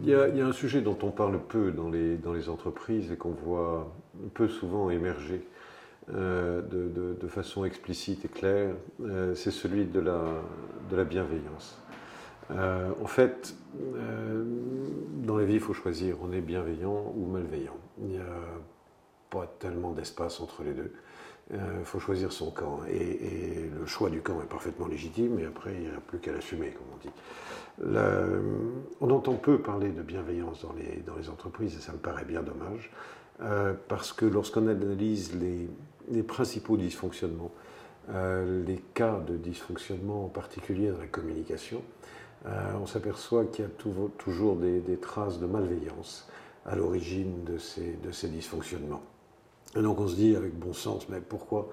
Il y a un sujet dont on parle peu dans les entreprises et qu'on voit peu souvent émerger de façon explicite et claire, c'est celui de la bienveillance. En fait, dans la vie, il faut choisir, on est bienveillant ou malveillant. Il n'y a pas tellement d'espace entre les deux. Il faut choisir son camp. Et le choix du camp est parfaitement légitime, et après, il n'y a plus qu'à l'assumer, comme on dit. La- on entend peu parler de bienveillance dans les entreprises, et ça me paraît bien dommage, parce que lorsqu'on analyse les principaux dysfonctionnements, les cas de dysfonctionnement en particulier dans la communication, on s'aperçoit qu'il y a toujours des traces de malveillance à l'origine de ces dysfonctionnements. Et donc on se dit avec bon sens, mais pourquoi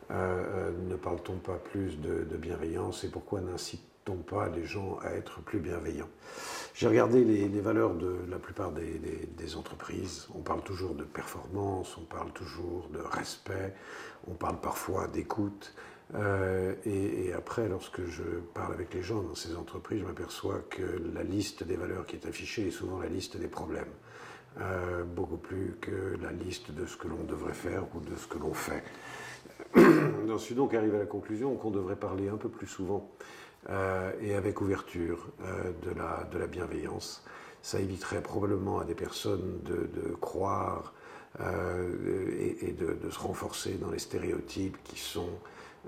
ne parle-t-on pas plus de bienveillance et pourquoi n'incite-t-on pas les gens à être plus bienveillants? J'ai regardé les valeurs de la plupart des entreprises. On parle toujours de performance, on parle toujours de respect, on parle parfois d'écoute. Et après, lorsque je parle avec les gens dans ces entreprises, je m'aperçois que la liste des valeurs qui est affichée est souvent la liste des problèmes. Beaucoup plus que la liste de ce que l'on devrait faire ou de ce que l'on fait. J'en suis donc arrivé à la conclusion qu'on devrait parler un peu plus souvent et avec ouverture de la bienveillance. Ça éviterait probablement à des personnes de croire et de se renforcer dans les stéréotypes qui sont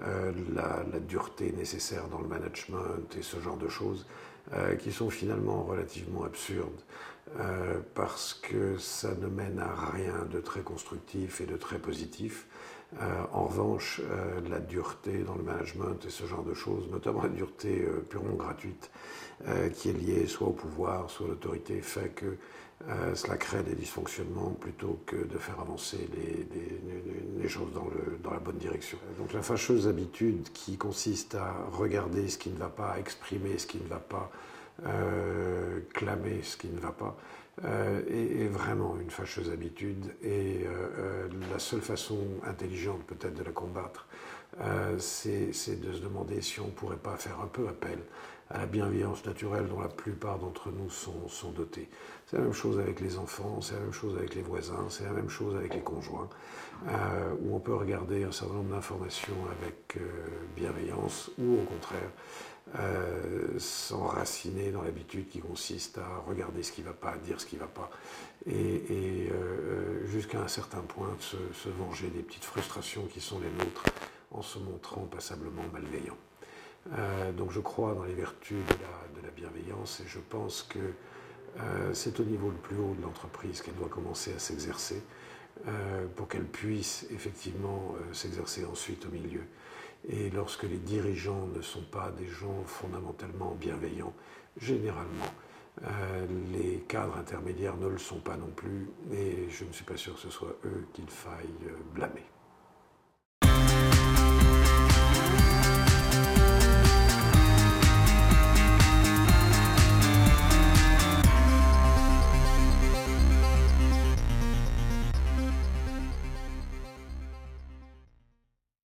la dureté nécessaire dans le management et ce genre de choses qui sont finalement relativement absurdes parce que ça ne mène à rien de très constructif et de très positif. En revanche, la dureté dans le management et ce genre de choses, notamment la dureté purement gratuite, qui est liée soit au pouvoir, soit à l'autorité, fait que cela crée des dysfonctionnements plutôt que de faire avancer les choses dans la bonne direction. Donc la fâcheuse habitude qui consiste à regarder ce qui ne va pas, à exprimer ce qui ne va pas, clamer ce qui ne va pas, est vraiment une fâcheuse habitude et la seule façon intelligente peut-être de la combattre, c'est de se demander si on ne pourrait pas faire un peu appel à la bienveillance naturelle dont la plupart d'entre nous sont dotés. C'est la même chose avec les enfants, c'est la même chose avec les voisins, c'est la même chose avec les conjoints, où on peut regarder un certain nombre d'informations avec bienveillance ou au contraire s'enraciner dans l'habitude qui consiste à regarder ce qui ne va pas, à dire ce qui ne va pas, et jusqu'à un certain point se venger des petites frustrations qui sont les nôtres en se montrant passablement malveillant. Donc je crois dans les vertus de la bienveillance et je pense que c'est au niveau le plus haut de l'entreprise qu'elle doit commencer à s'exercer pour qu'elle puisse effectivement s'exercer ensuite au milieu. Et lorsque les dirigeants ne sont pas des gens fondamentalement bienveillants, généralement, les cadres intermédiaires ne le sont pas non plus, et je ne suis pas sûr que ce soit eux qu'il faille blâmer.